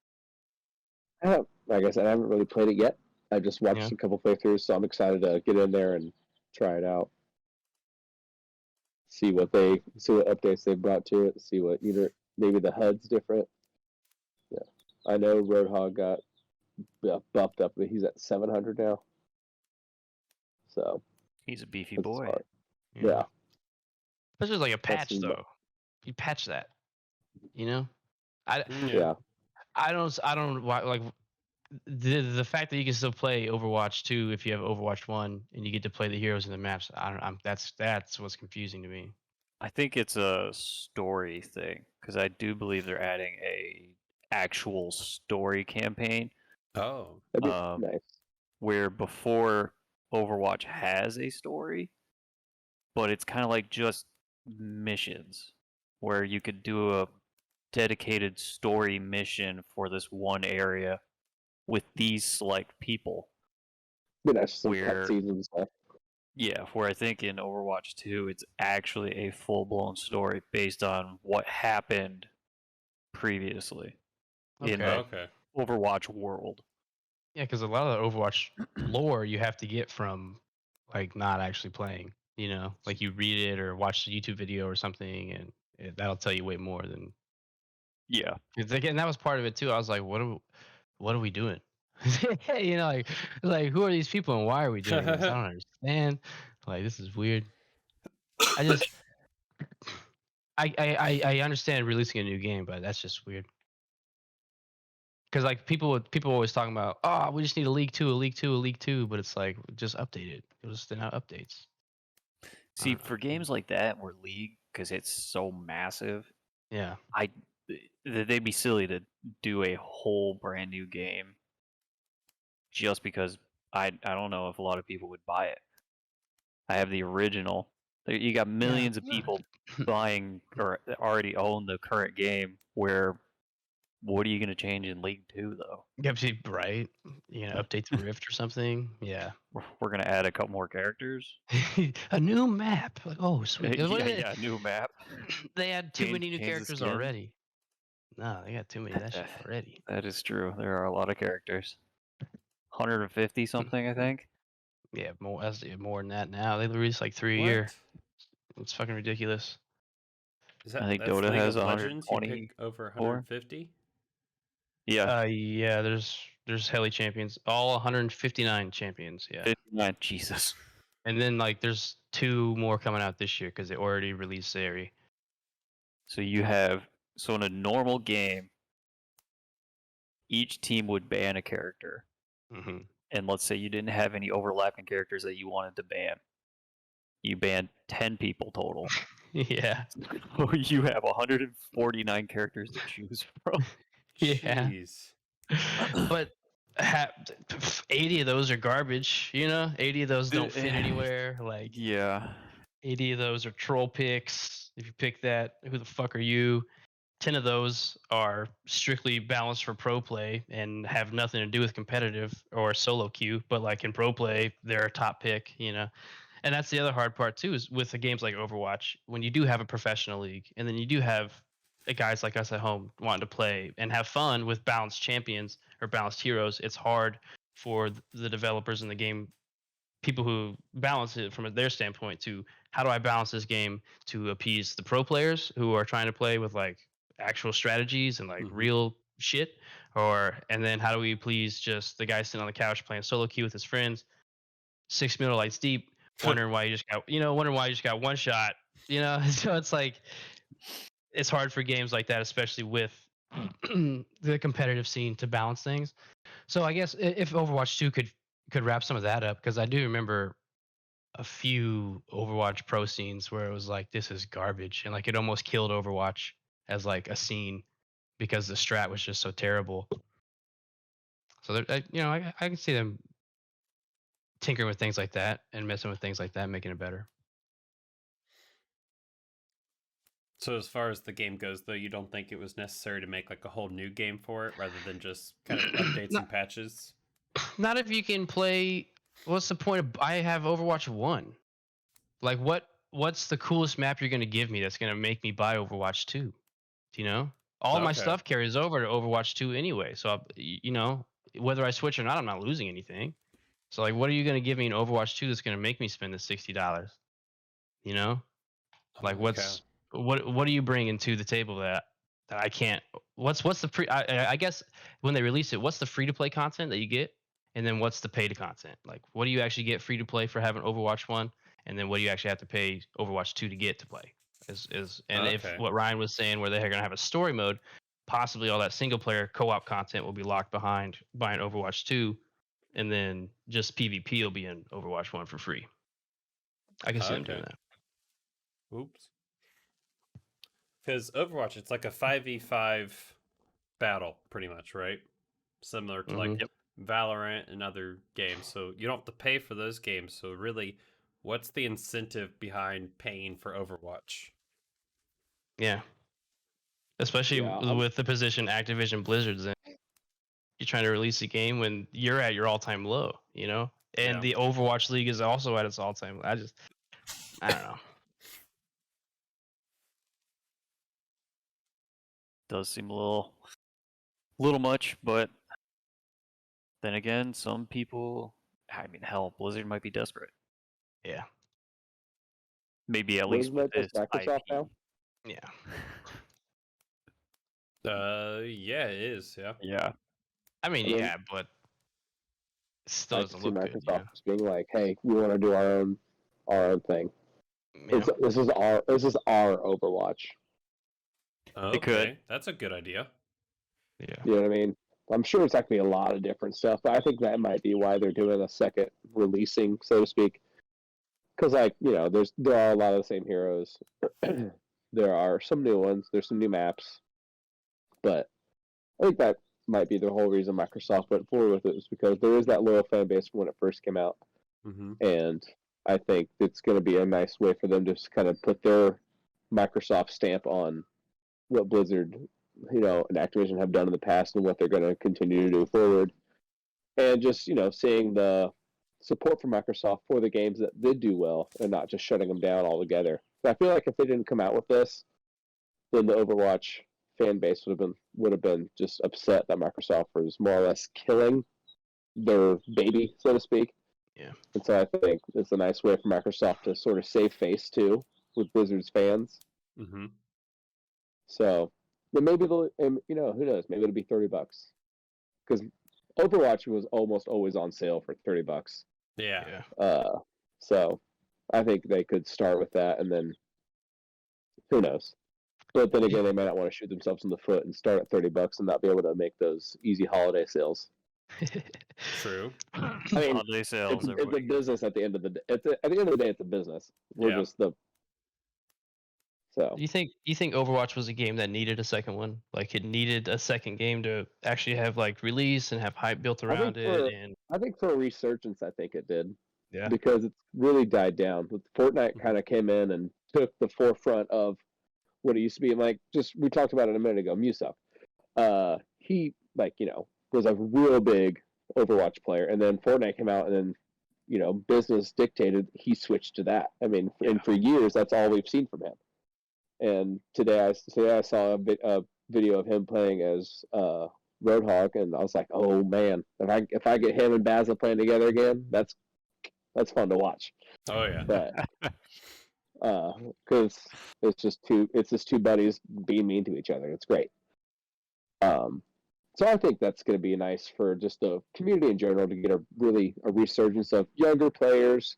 Speaker 3: like I said, I haven't really played it yet. I just watched a couple playthroughs, so I'm excited to get in there and try it out. See what updates they brought to it. See what maybe the HUD's different. Yeah, I know Roadhog got buffed up, but he's at 700 now. So
Speaker 2: he's a beefy boy.
Speaker 3: Yeah.
Speaker 4: This is like a patch though. You patch that, you know. I don't like the fact that you can still play Overwatch 2 if you have Overwatch 1 and you get to play the heroes in the maps. That's what's confusing to me.
Speaker 2: I think it's a story thing because I do believe they're adding a actual story campaign.
Speaker 1: Oh,
Speaker 3: nice.
Speaker 2: Where before Overwatch has a story, but it's kind of like just missions where you could do a dedicated story mission for this one area with these select people.
Speaker 3: Where I think in Overwatch 2 it's actually a full-blown story based on what happened previously in the Overwatch world.
Speaker 4: Yeah, because a lot of the Overwatch lore you have to get from like not actually playing. You know, like you read it or watch a YouTube video or something, and that'll tell you way more than.
Speaker 2: Yeah.
Speaker 4: Because again, that was part of it too. I was like, what are we doing? You know, like who are these people and why are we doing this? I don't understand. Like this is weird. I understand releasing a new game, but that's just weird. Because like people always talking about, oh, we just need a League 2, but it's like just update it. It'll just send out updates.
Speaker 2: See, for games like that or League, because it's so massive, they'd be silly to do a whole brand new game just because I don't know if a lot of people would buy it. I have the original. You got millions of people buying or already own the current game. Where what are you going to change in League 2 though?
Speaker 4: Right? You know, update the Rift or something. Yeah,
Speaker 2: we're going to add a couple more characters.
Speaker 4: A new map. Like, oh, sweet.
Speaker 2: Yeah, new map.
Speaker 4: They had too many new characters already. No, they got too many of that shit already.
Speaker 2: That is true. There are a lot of characters. 150 something, I think.
Speaker 4: Yeah, more than that now. They release like 3 a year. It's fucking ridiculous.
Speaker 2: I think
Speaker 1: that's
Speaker 2: Dota
Speaker 1: League
Speaker 2: has
Speaker 1: of Legends? You
Speaker 2: 120.
Speaker 1: pick over 150?
Speaker 2: Yeah.
Speaker 4: Yeah. There's heli champions, all 159 champions. Yeah.
Speaker 2: 59. Jesus.
Speaker 4: And then like there's 2 more coming out this year because they already released Zeri.
Speaker 2: So in a normal game, each team would ban a character.
Speaker 4: Mm-hmm.
Speaker 2: And let's say you didn't have any overlapping characters that you wanted to ban. You banned 10 people total.
Speaker 4: Yeah.
Speaker 2: So you have 149 characters to choose from.
Speaker 4: Yeah.
Speaker 1: Jeez.
Speaker 4: But 80 of those are garbage, 80 of those don't fit anywhere. Like,
Speaker 2: yeah.
Speaker 4: 80 of those are troll picks. If you pick that, who the fuck are you? 10 of those are strictly balanced for pro play and have nothing to do with competitive or solo queue. But like in pro play, they're a top pick, And that's the other hard part too, is with the games like Overwatch, when you do have a professional league and then you do have guys like us at home wanting to play and have fun with balanced champions or balanced heroes, it's hard for the developers in the game, people who balance it from their standpoint, to how do I balance this game to appease the pro players who are trying to play with like actual strategies and like real shit, and then how do we please just the guy sitting on the couch playing solo queue with his friends 6 middle lights deep, wondering why you just got one shot, so it's like it's hard for games like that, especially with the competitive scene, to balance things. So I guess if Overwatch 2 could wrap some of that up, because I do remember a few Overwatch pro scenes where it was like, this is garbage, and like it almost killed Overwatch as like a scene because the strat was just so terrible. So I can see them tinkering with things like that and messing with things like that, making it better.
Speaker 1: So as far as the game goes, though, you don't think it was necessary to make like a whole new game for it rather than just kind of updates and patches?
Speaker 4: Not if you can play. What's the point of? I have Overwatch 1. Like what's the coolest map you're going to give me that's going to make me buy Overwatch 2? All my stuff carries over to Overwatch 2 anyway. So whether I switch or not, I'm not losing anything. So like, what are you going to give me in Overwatch 2 that's going to make me spend the $60? Like what are you bringing to the table that I can't? What's the free? I guess when they release it, what's the free to play content that you get, and then what's the pay to content? Like, what do you actually get free to play for having Overwatch 1, and then what do you actually have to pay Overwatch 2 to get to play? If what Ryan was saying, where they're going to have a story mode, possibly all that single player co-op content will be locked behind buying Overwatch 2, and then just PvP will be in Overwatch 1 for free. I can see them doing that.
Speaker 1: Oops. Because Overwatch, it's like a 5v5 battle, pretty much, right? Similar to like Valorant and other games. So you don't have to pay for those games. So really, what's the incentive behind paying for Overwatch?
Speaker 4: Yeah. Especially with the position Activision Blizzard's in. You're trying to release a game when you're at your all-time low, And the Overwatch League is also at its all-time low. I don't know.
Speaker 2: Does seem a little much, but then again, some people, hell, Blizzard might be desperate.
Speaker 4: Yeah.
Speaker 2: Maybe at least with this
Speaker 3: Microsoft
Speaker 2: IP.
Speaker 3: Now?
Speaker 4: Yeah.
Speaker 1: Yeah, it is. Yeah.
Speaker 2: Yeah.
Speaker 4: I mean, but it still doesn't look
Speaker 3: Microsoft
Speaker 4: good.
Speaker 3: Being like, hey, we want to do our own thing. Yeah. This is our Overwatch.
Speaker 1: Okay. It could. That's a good idea.
Speaker 3: Yeah. You know what I mean? I'm sure it's actually a lot of different stuff, but I think that might be why they're doing a second releasing, so to speak. Because, there are a lot of the same heroes. There are some new ones. There's some new maps. But I think that might be the whole reason Microsoft went forward with it, was because there is that loyal fan base when it first came out. And I think it's going to be a nice way for them to just kind of put their Microsoft stamp on what Blizzard, and Activision have done in the past and what they're going to continue to do forward. And just, seeing the support from Microsoft for the games that did do well and not just shutting them down altogether. So I feel like if they didn't come out with this, then the Overwatch fan base would have been just upset that Microsoft was more or less killing their baby, so to speak.
Speaker 4: Yeah.
Speaker 3: And so I think it's a nice way for Microsoft to sort of save face too with Blizzard's fans.
Speaker 1: Mm-hmm.
Speaker 3: So, but maybe they'll, and, who knows? Maybe it'll be $30 because Overwatch was almost always on sale for $30.
Speaker 1: Yeah.
Speaker 3: So I think they could start with that, and then who knows? But then again, they might not want to shoot themselves in the foot and start at $30 and not be able to make those easy holiday sales.
Speaker 1: True.
Speaker 3: I mean,
Speaker 2: holiday sales.
Speaker 3: it's a business at the end of the day. At the end of the day, it's a business. We're just the. So.
Speaker 4: You think Overwatch was a game that needed a second one? Like it needed a second game to actually have like release and have hype built around it. And
Speaker 3: I think for a resurgence, I think it did.
Speaker 4: Yeah.
Speaker 3: Because it's really died down. Fortnite kind of came in and took the forefront of what it used to be. Like we talked about it a minute ago. Musa, he was a real big Overwatch player, and then Fortnite came out, and then business dictated he switched to that. I mean, and for years that's all we've seen from him. And today I saw a video of him playing as Roadhog, and I was like, oh man, if I get him and Bazza playing together again, that's fun to watch.
Speaker 1: Oh yeah.
Speaker 3: But because it's just two buddies being mean to each other. It's great. So I think that's going to be nice for just the community in general to get a resurgence of younger players,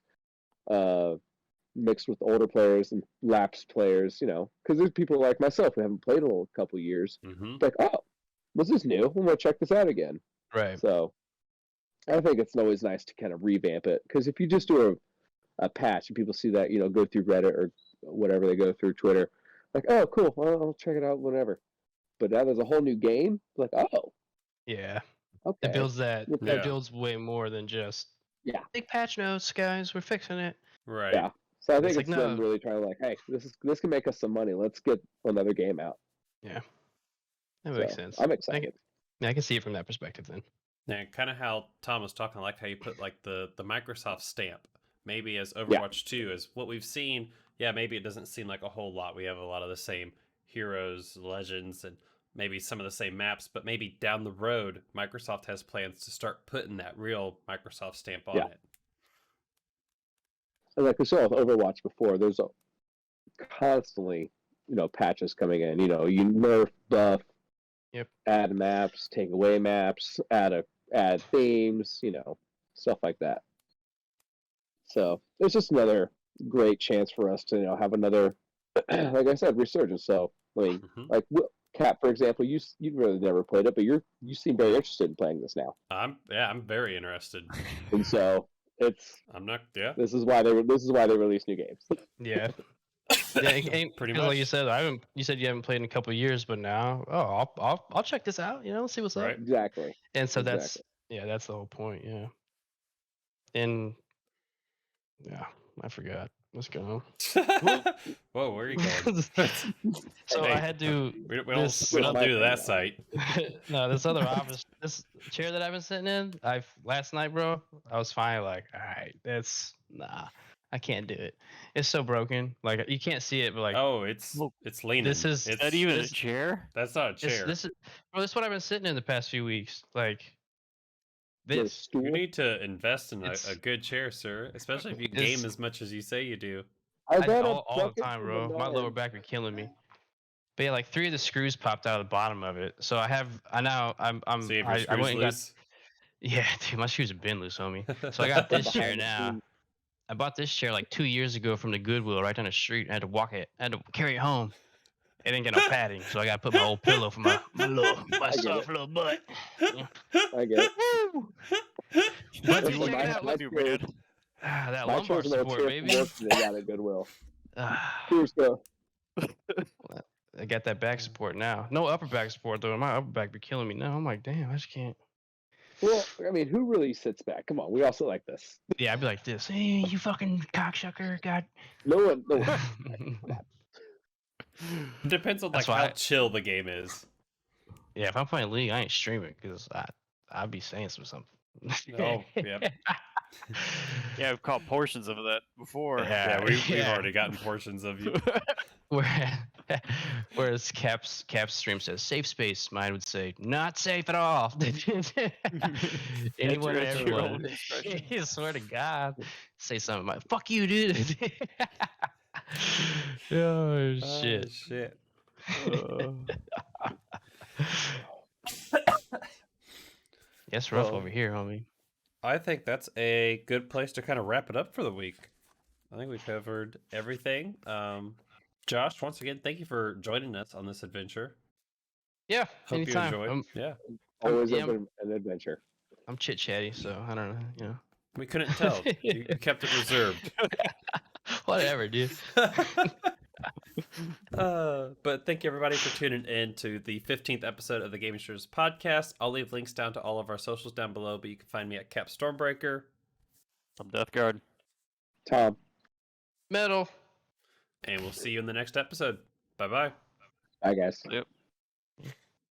Speaker 3: mixed with older players and lapsed players. Because there's people like myself who haven't played in a couple of years.
Speaker 1: Mm-hmm.
Speaker 3: Like, oh, was this new? I'm gonna check this out again.
Speaker 4: Right.
Speaker 3: So I think it's always nice to kind of revamp it, because if you just do a patch and people see that, go through Reddit or whatever, they go through Twitter, like, oh, cool, well, I'll check it out whenever. But now there's a whole new game, like, oh.
Speaker 4: Yeah.
Speaker 3: Okay.
Speaker 4: It builds that.
Speaker 1: Yeah.
Speaker 4: It builds way more than just big patch notes, guys. We're fixing it.
Speaker 1: Right.
Speaker 3: Yeah. So I think
Speaker 4: it's
Speaker 3: them really trying to hey, this can make us some money. Let's get another game out.
Speaker 4: Yeah. That makes sense.
Speaker 3: I'm excited.
Speaker 4: I can see it from that perspective then.
Speaker 1: Yeah, kind of how Tom was talking, like how you put like the Microsoft stamp, maybe as Overwatch 2 is what we've seen. Yeah, maybe it doesn't seem like a whole lot. We have a lot of the same heroes, legends, and maybe some of the same maps, but maybe down the road, Microsoft has plans to start putting that real Microsoft stamp on it.
Speaker 3: And like we saw with Overwatch before, there's constantly, patches coming in. You nerf, buff, add maps, take away maps, add themes, stuff like that. So it's just another great chance for us to have another, like I said, resurgence. So I mean, like Kat, for example, you really never played it, but you seem very interested in playing this now.
Speaker 1: I'm very interested.
Speaker 3: And so
Speaker 1: I'm not. Yeah.
Speaker 3: This is why they release new games.
Speaker 4: Yeah. Yeah, pretty much. Like you said, you said you haven't played in a couple of years, but now, I'll check this out. See what's up.
Speaker 3: Exactly.
Speaker 4: And so that's the whole point. Yeah. And I forgot. Let's go.
Speaker 1: Whoa, where are you going?
Speaker 4: So I had to.
Speaker 1: We don't do that site.
Speaker 4: No, this other office, this chair that I've been sitting in. Last night, bro, I was fine. Like, all right, I can't do it. It's so broken. Like you can't see it, but like,
Speaker 1: oh, it's leaning.
Speaker 2: Is that even a chair?
Speaker 1: That's not a chair.
Speaker 4: This is what I've been sitting in the past few weeks. Like.
Speaker 1: You need to invest in a good chair, sir. Especially if you game as much as you say you do.
Speaker 4: All the time, bro. My lower back be killing me. But yeah, like 3 of the screws popped out of the bottom of it. So I went and got. Yeah, dude, my screws have been loose, homie. So I got this chair now. I bought this chair like 2 years ago from the Goodwill right down the street. I had to walk it. I had to carry it home. It didn't get no padding, so I got to put my old pillow for my soft little butt. Yeah.
Speaker 3: I get it.
Speaker 4: But check it out. That lumbar support, baby.
Speaker 3: They got a Goodwill.
Speaker 4: Here's the. I got that back support now. No upper back support though. My upper back be killing me now. I'm like, damn, I just can't.
Speaker 3: Well, I mean, who really sits back? Come on, we all sit like this.
Speaker 4: Yeah, I'd be like this. Hey, you fucking cocksucker! God.
Speaker 3: No one.
Speaker 1: It depends on how chill the game is.
Speaker 4: Yeah, if I'm playing League, I ain't streaming because I'd be saying something.
Speaker 1: Oh, yeah.
Speaker 2: Yeah, I've caught portions of that before.
Speaker 1: Yeah, we've already gotten portions of you.
Speaker 4: Whereas Cap's stream says safe space, mine would say not safe at all. Anyone and everyone. I swear to God, say something like "fuck you, dude." Oh shit.
Speaker 1: Shit.
Speaker 4: It's rough over here, homie.
Speaker 1: I think that's a good place to kind of wrap it up for the week. I think we've covered everything. Josh, once again, thank you for joining us on this adventure.
Speaker 4: Yeah,
Speaker 1: hope
Speaker 4: anytime.
Speaker 1: you enjoyed.
Speaker 3: Always an adventure.
Speaker 4: I'm chit chatty, so I don't know.
Speaker 1: We couldn't tell. You kept it reserved.
Speaker 4: Whatever, dude.
Speaker 1: But thank you everybody for tuning in to the 15th episode of the Gaming Shirts podcast. I'll leave links down to all of our socials down below, but you can find me at Cap Stormbreaker.
Speaker 2: I'm Death Guard.
Speaker 3: Tom.
Speaker 4: Metal.
Speaker 1: And we'll see you in the next episode. Bye-bye.
Speaker 3: Bye, guys.
Speaker 2: Yep.